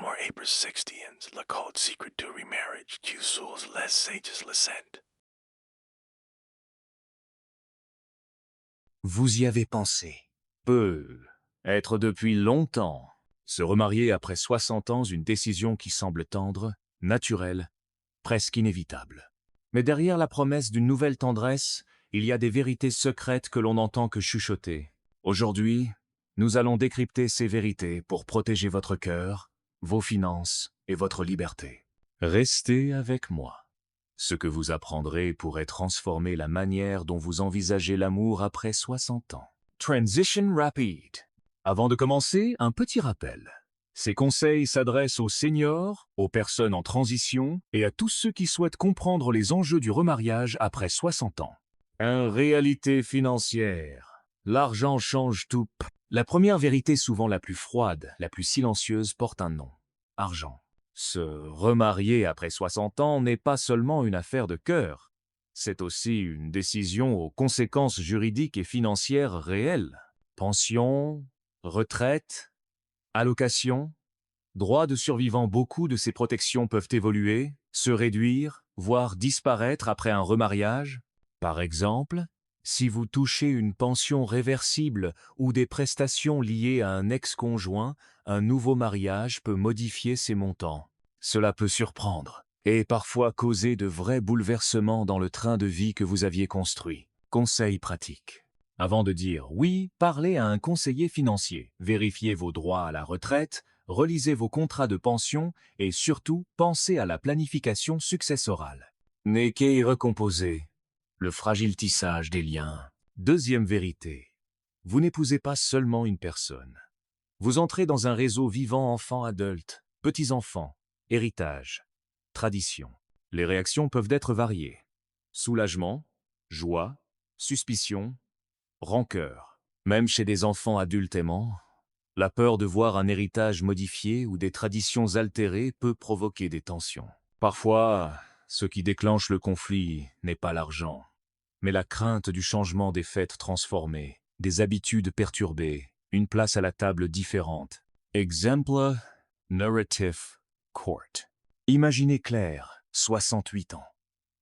more April 60ans, la called secret to remarriage, Q souls less sages lessent. Vous y avez pensé. Peut être depuis longtemps. Se remarier après 60 ans, une décision qui semble tendre, naturelle, presque inévitable. Mais derrière la promesse d'une nouvelle tendresse, il y a des vérités secrètes que l'on n'entend que chuchoter. Aujourd'hui, nous allons décrypter ces vérités pour protéger votre cœur, vos finances et votre liberté. Restez avec moi. Ce que vous apprendrez pourrait transformer la manière dont vous envisagez l'amour après 60 ans. Transition Rapid. Avant de commencer, un petit rappel. Ces conseils s'adressent aux seniors, aux personnes en transition et à tous ceux qui souhaitent comprendre les enjeux du remariage après 60 ans. En réalité financière, l'argent change tout. La première vérité, souvent la plus froide, la plus silencieuse, porte un nom. Argent. Se remarier après 60 ans n'est pas seulement une affaire de cœur. C'est aussi une décision aux conséquences juridiques et financières réelles. Pension, retraite, allocation, droit de survivant. Beaucoup de ces protections peuvent évoluer, se réduire, voire disparaître après un remariage. Par exemple, si vous touchez une pension réversible ou des prestations liées à un ex-conjoint, un nouveau mariage peut modifier ces montants. Cela peut surprendre et parfois causer de vrais bouleversements dans le train de vie que vous aviez construit. Conseil pratique. Avant de dire oui, parlez à un conseiller financier. Vérifiez vos droits à la retraite, relisez vos contrats de pension et surtout, pensez à la planification successorale. N'équez recomposer. Le fragile tissage des liens. Deuxième vérité. Vous n'épousez pas seulement une personne. Vous entrez dans un réseau vivant enfants-adultes, petits-enfants, héritage, tradition. Les réactions peuvent être variées. Soulagement, joie, suspicion, rancœur. Même chez des enfants adultes aimants, la peur de voir un héritage modifié ou des traditions altérées peut provoquer des tensions. Parfois, ce qui déclenche le conflit n'est pas l'argent, mais la crainte du changement des fêtes transformées, des habitudes perturbées, une place à la table différente. Exemple, Narrative Court. Imaginez Claire, 68 ans.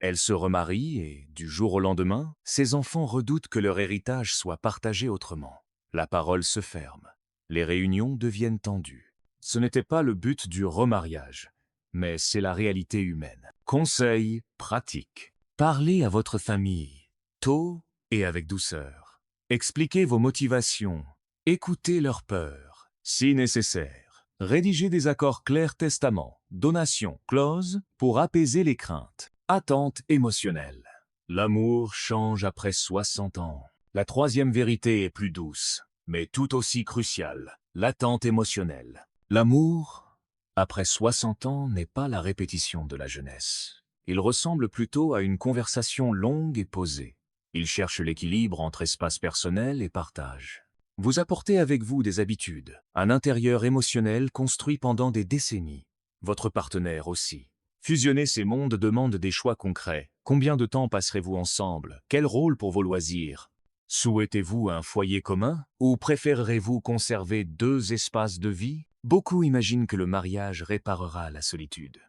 Elle se remarie et, du jour au lendemain, ses enfants redoutent que leur héritage soit partagé autrement. La parole se ferme. Les réunions deviennent tendues. Ce n'était pas le but du remariage, mais c'est la réalité humaine. Conseil pratique. Parlez à votre famille, tôt et avec douceur. Expliquez vos motivations. Écoutez leurs peurs, si nécessaire. Rédigez des accords clairs, testament, donation, clause, pour apaiser les craintes. Attente émotionnelle. L'amour change après 60 ans. La troisième vérité est plus douce, mais tout aussi cruciale. L'attente émotionnelle. L'amour, après 60 ans, n'est pas la répétition de la jeunesse. Il ressemble plutôt à une conversation longue et posée. Il cherche l'équilibre entre espace personnel et partage. Vous apportez avec vous des habitudes, un intérieur émotionnel construit pendant des décennies. Votre partenaire aussi. Fusionner ces mondes demande des choix concrets. Combien de temps passerez-vous ensemble? Quel rôle pour vos loisirs? Souhaitez-vous un foyer commun? Ou préférerez-vous conserver deux espaces de vie? Beaucoup imaginent que le mariage réparera la solitude.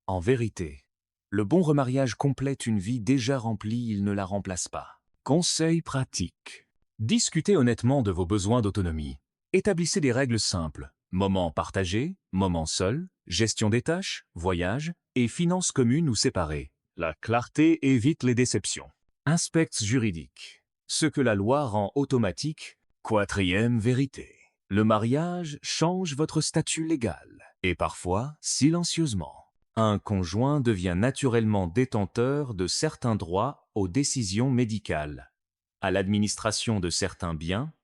En vérité, le bon remariage complète une vie déjà remplie, il ne la remplace pas. Conseil pratique. Discutez honnêtement de vos besoins d'autonomie. Établissez des règles simples. Moments partagés, moments seuls, gestion des tâches, voyages et finances communes ou séparées. La clarté évite les déceptions. Aspects juridiques. Ce que la loi rend automatique. Quatrième vérité. Le mariage change votre statut légal. Et parfois, silencieusement. Un conjoint devient naturellement détenteur de certains droits aux décisions médicales, à l'administration de certains biens,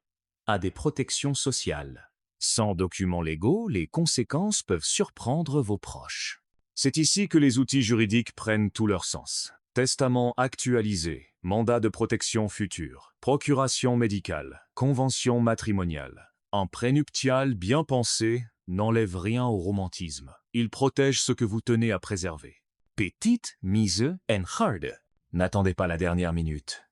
à des protections sociales. Sans documents légaux, les conséquences peuvent surprendre vos proches. C'est ici que les outils juridiques prennent tout leur sens. Testament actualisé, mandat de protection future, procuration médicale, convention matrimoniale. Un prénuptial bien pensé n'enlève rien au romantisme. Il protège ce que vous tenez à préserver. Petite mise en garde. N'attendez pas la dernière minute.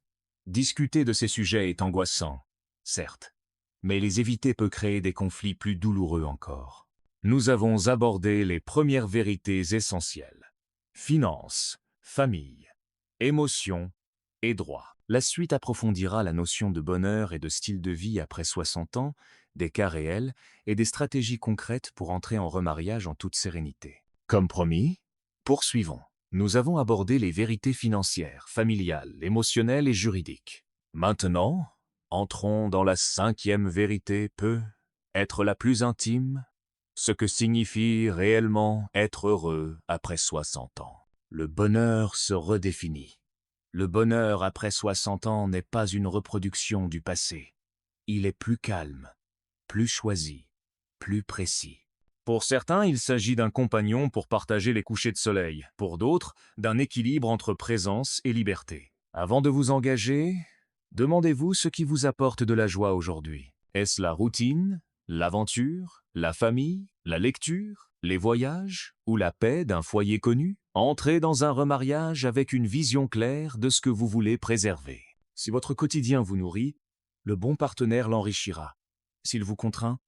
Discuter de ces sujets est angoissant, certes, mais les éviter peut créer des conflits plus douloureux encore. nous avons abordé les premières vérités essentielles. Finances, famille, émotions et droit. La suite approfondira la notion de bonheur et de style de vie après 60 ans, des cas réels et des stratégies concrètes pour entrer en remariage en toute sérénité. Comme promis, poursuivons. Nous avons abordé les vérités financières, familiales, émotionnelles et juridiques. Maintenant, entrons dans la 5e vérité peut être la plus intime, ce que signifie réellement être heureux après 60 ans. Le bonheur se redéfinit. Le bonheur après 60 ans n'est pas une reproduction du passé. Il est plus calme, plus choisi, plus précis. Pour certains, il s'agit d'un compagnon pour partager les couchers de soleil. Pour d'autres, d'un équilibre entre présence et liberté. Avant de vous engager, demandez-vous ce qui vous apporte de la joie aujourd'hui. Est-ce la routine, l'aventure, la famille, la lecture, les voyages ou la paix d'un foyer connu? Entrez dans un remariage avec une vision claire de ce que vous voulez préserver. Si votre quotidien vous nourrit, le bon partenaire l'enrichira. S'il vous contraint,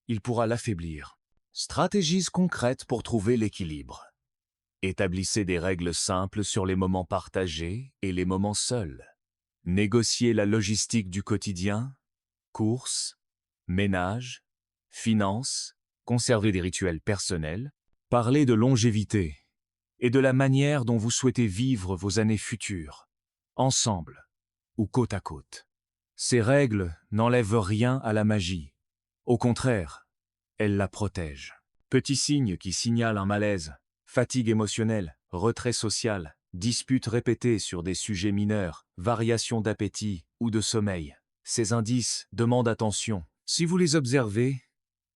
il pourra l'affaiblir. Stratégies concrètes pour trouver l'équilibre. Établissez des règles simples sur les moments partagés et les moments seuls. Négociez la logistique du quotidien, courses, ménage, finances, conservez des rituels personnels, parlez de longévité et de la manière dont vous souhaitez vivre vos années futures, ensemble ou côte à côte. Ces règles n'enlèvent rien à la magie. Au contraire, elles la protègent. Petits signes qui signalent un malaise, fatigue émotionnelle, retrait social, disputes répétées sur des sujets mineurs, variations d'appétit ou de sommeil. Ces indices demandent attention. Si vous les observez,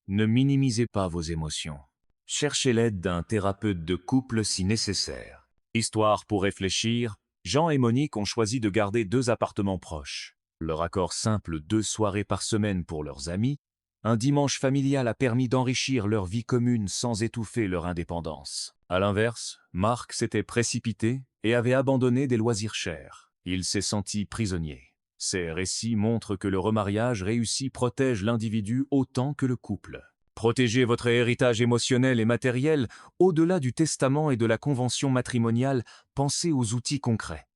ne minimisez pas vos émotions. Cherchez l'aide d'un thérapeute de couple si nécessaire. Histoire pour réfléchir, Jean et Monique ont choisi de garder 2 appartements proches. Leur accord simple 2 soirées par semaine pour leurs amis, un dimanche familial a permis d'enrichir leur vie commune sans étouffer leur indépendance. À l'inverse, Marc s'était précipité et avait abandonné des loisirs chers. Il s'est senti prisonnier. Ces récits montrent que le remariage réussi protège l'individu autant que le couple. Protégez votre héritage émotionnel et matériel au-delà du testament et de la convention matrimoniale, pensez aux outils concrets.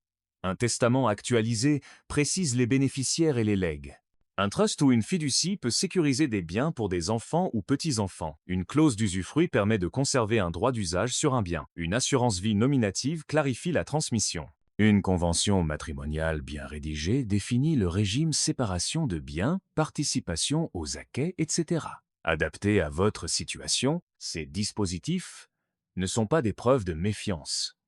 Un testament actualisé précise les bénéficiaires et les legs. Un trust ou une fiducie peut sécuriser des biens pour des enfants ou petits-enfants. Une clause d'usufruit permet de conserver un droit d'usage sur un bien. Une assurance vie nominative clarifie la transmission. Une convention matrimoniale bien rédigée définit le régime séparation de biens, participation aux acquêts, etc. Adaptés à votre situation, ces dispositifs ne sont pas des preuves de méfiance.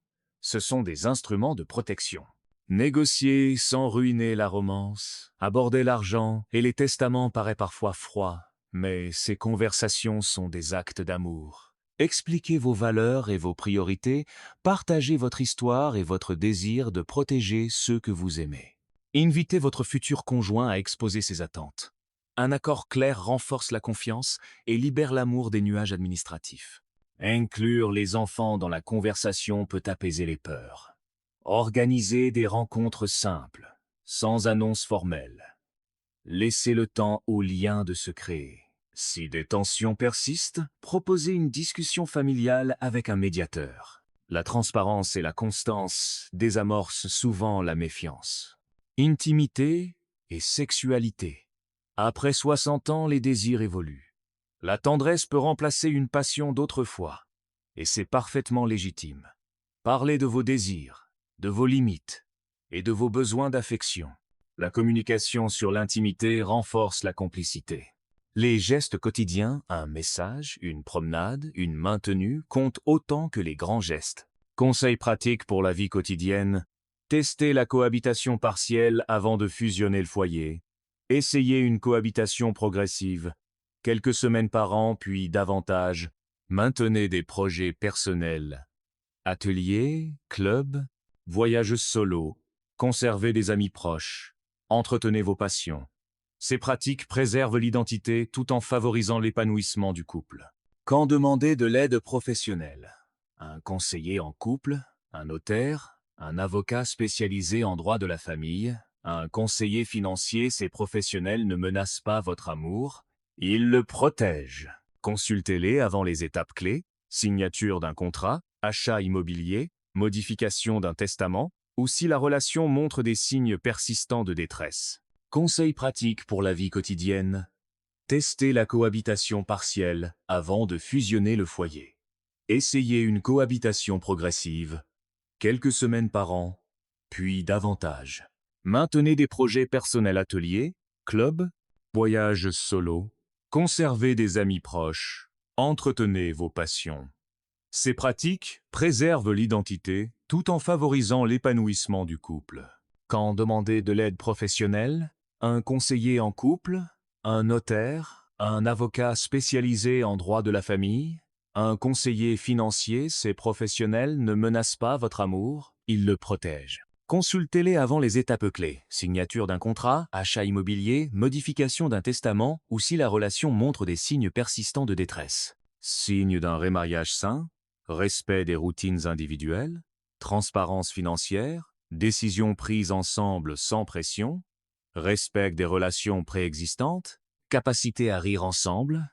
Ce sont des instruments de protection. Négocier sans ruiner la romance, aborder l'argent et les testaments paraît parfois froid, mais ces conversations sont des actes d'amour. Expliquez vos valeurs et vos priorités, partagez votre histoire et votre désir de protéger ceux que vous aimez. Invitez votre futur conjoint à exposer ses attentes. Un accord clair renforce la confiance et libère l'amour des nuages administratifs. Inclure les enfants dans la conversation peut apaiser les peurs. Organisez des rencontres simples, sans annonce formelle. Laissez le temps aux liens de se créer. Si des tensions persistent, proposez une discussion familiale avec un médiateur. La transparence et la constance désamorcent souvent la méfiance. Intimité et sexualité. Après 60 ans, les désirs évoluent. La tendresse peut remplacer une passion d'autrefois, et c'est parfaitement légitime. Parlez de vos désirs, de vos limites et de vos besoins d'affection. La communication sur l'intimité renforce la complicité. Les gestes quotidiens, un message, une promenade, une main tenue, comptent autant que les grands gestes. Conseils pratiques pour la vie quotidienne. Testez la cohabitation partielle avant de fusionner le foyer. Essayez une cohabitation progressive. Quelques semaines par an, puis davantage. Maintenez des projets personnels. Ateliers, clubs, voyages solo. Conservez des amis proches. Entretenez vos passions. Ces pratiques préservent l'identité tout en favorisant l'épanouissement du couple. Quand demander de l'aide professionnelle? Un conseiller en couple, un notaire, un avocat spécialisé en droit de la famille, un conseiller financier, ces professionnels ne menacent pas votre amour, ils le protègent. Consultez-les avant les étapes clés, signature d'un contrat, achat immobilier, modification d'un testament, ou si la relation montre des signes persistants de détresse. Conseils pratiques pour la vie quotidienne. Testez la cohabitation partielle avant de fusionner le foyer. Essayez une cohabitation progressive, quelques semaines par an, puis davantage. Maintenez des projets personnels ateliers, clubs, voyages solo. Conservez des amis proches. Entretenez vos passions. Ces pratiques préservent l'identité tout en favorisant l'épanouissement du couple. Quand demander de l'aide professionnelle, un conseiller en couple, un notaire, un avocat spécialisé en droit de la famille, un conseiller financier, ces professionnels ne menacent pas votre amour, ils le protègent. Consultez-les avant les étapes clés, signature d'un contrat, achat immobilier, modification d'un testament ou si la relation montre des signes persistants de détresse. Signe d'un remariage sain, respect des routines individuelles, transparence financière, décisions prises ensemble sans pression, respect des relations préexistantes, capacité à rire ensemble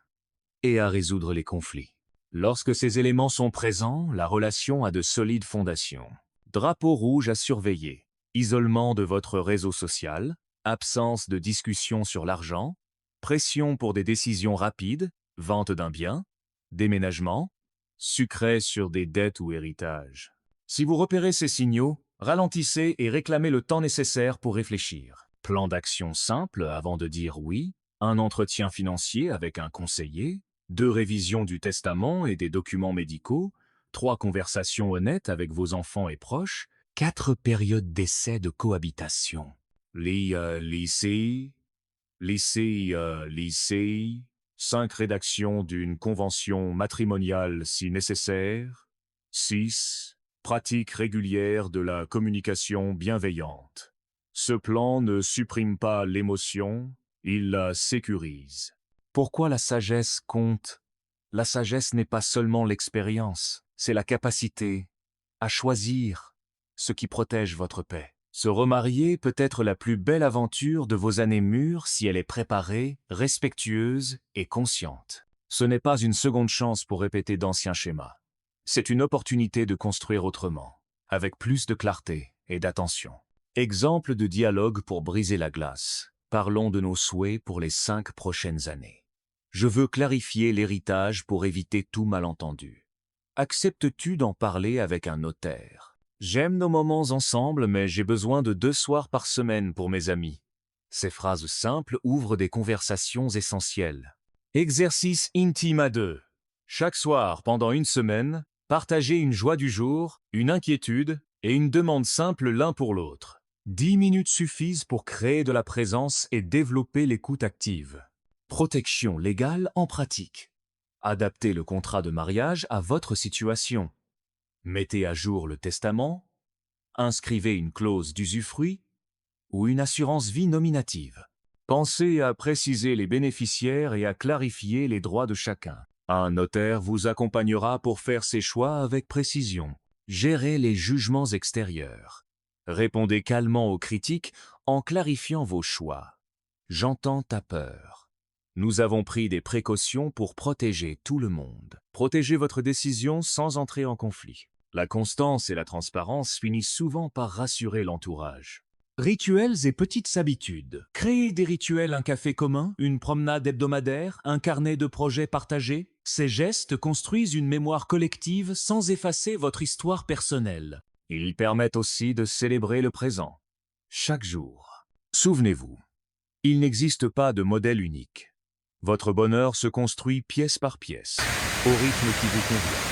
et à résoudre les conflits. Lorsque ces éléments sont présents, la relation a de solides fondations. Drapeau rouge à surveiller, isolement de votre réseau social, absence de discussion sur l'argent, pression pour des décisions rapides, vente d'un bien, déménagement, sucret sur des dettes ou héritages. Si vous repérez ces signaux, ralentissez et réclamez le temps nécessaire pour réfléchir. Plan d'action simple avant de dire oui, un entretien financier avec un conseiller, 2 révisions du testament et des documents médicaux, 3 conversations honnêtes avec vos enfants et proches, 4 périodes d'essai de cohabitation. Lycée, 5 rédactions d'une convention matrimoniale si nécessaire, 6 pratiques régulières de la communication bienveillante. Ce plan ne supprime pas l'émotion, il la sécurise. Pourquoi la sagesse compte? La sagesse n'est pas seulement l'expérience, c'est la capacité à choisir ce qui protège votre paix. Se remarier peut être la plus belle aventure de vos années mûres si elle est préparée, respectueuse et consciente. Ce n'est pas une seconde chance pour répéter d'anciens schémas. C'est une opportunité de construire autrement, avec plus de clarté et d'attention. Exemple de dialogue pour briser la glace. Parlons de nos souhaits pour les 5 prochaines années. Je veux clarifier l'héritage pour éviter tout malentendu. Acceptes-tu d'en parler avec un notaire? J'aime nos moments ensemble, mais j'ai besoin de 2 soirs par semaine pour mes amis. Ces phrases simples ouvrent des conversations essentielles. Exercice intime à 2. Chaque soir, pendant 1 semaine, partagez une joie du jour, une inquiétude et une demande simple l'un pour l'autre. 10 minutes suffisent pour créer de la présence et développer l'écoute active. Protection légale en pratique. Adaptez le contrat de mariage à votre situation. Mettez à jour le testament, inscrivez une clause d'usufruit ou une assurance vie nominative. Pensez à préciser les bénéficiaires et à clarifier les droits de chacun. Un notaire vous accompagnera pour faire ses choix avec précision. Gérez les jugements extérieurs. Répondez calmement aux critiques en clarifiant vos choix. J'entends ta peur. Nous avons pris des précautions pour protéger tout le monde. Protégez votre décision sans entrer en conflit. La constance et la transparence finissent souvent par rassurer l'entourage. Rituels et petites habitudes. Créez des rituels, un café commun, une promenade hebdomadaire, un carnet de projets partagés. Ces gestes construisent une mémoire collective sans effacer votre histoire personnelle. Ils permettent aussi de célébrer le présent. Chaque jour. Souvenez-vous, il n'existe pas de modèle unique. Votre bonheur se construit pièce par pièce, au rythme qui vous convient.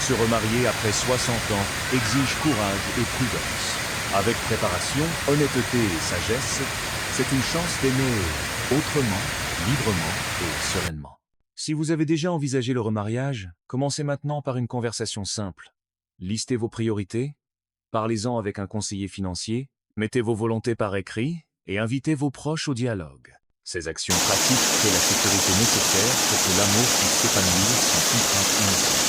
Se remarier après 60 ans exige courage et prudence. Avec préparation, honnêteté et sagesse, c'est une chance d'aimer autrement, librement et sereinement. Si vous avez déjà envisagé le remariage, commencez maintenant par une conversation simple. Listez vos priorités, parlez-en avec un conseiller financier, mettez vos volontés par écrit et invitez vos proches au dialogue. Ces actions pratiques créent la sécurité nécessaire pour que l'amour puisse s'épanouir sans contrainte inutile.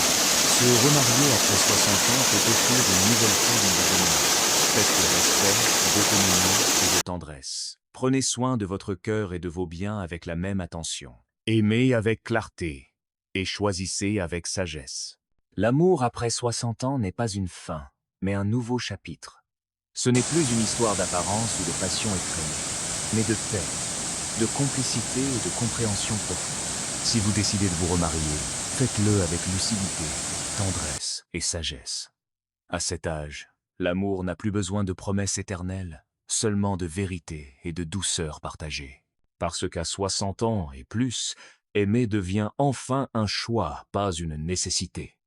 Se remarier après 60 ans peut offrir une nouvelle forme de bonheur. Faites de respect, d'autonomie et de tendresse. Prenez soin de votre cœur et de vos biens avec la même attention. Aimez avec clarté. et choisissez avec sagesse. L'amour après 60 ans n'est pas une fin, mais un nouveau chapitre. Ce n'est plus une histoire d'apparence ou de passion effrénée, mais de paix, de complicité et de compréhension profonde. Si vous décidez de vous remarier, faites-le avec lucidité, tendresse et sagesse. À cet âge, l'amour n'a plus besoin de promesses éternelles, seulement de vérité et de douceur partagée. Parce qu'à 60 ans et plus, aimer devient enfin un choix, pas une nécessité.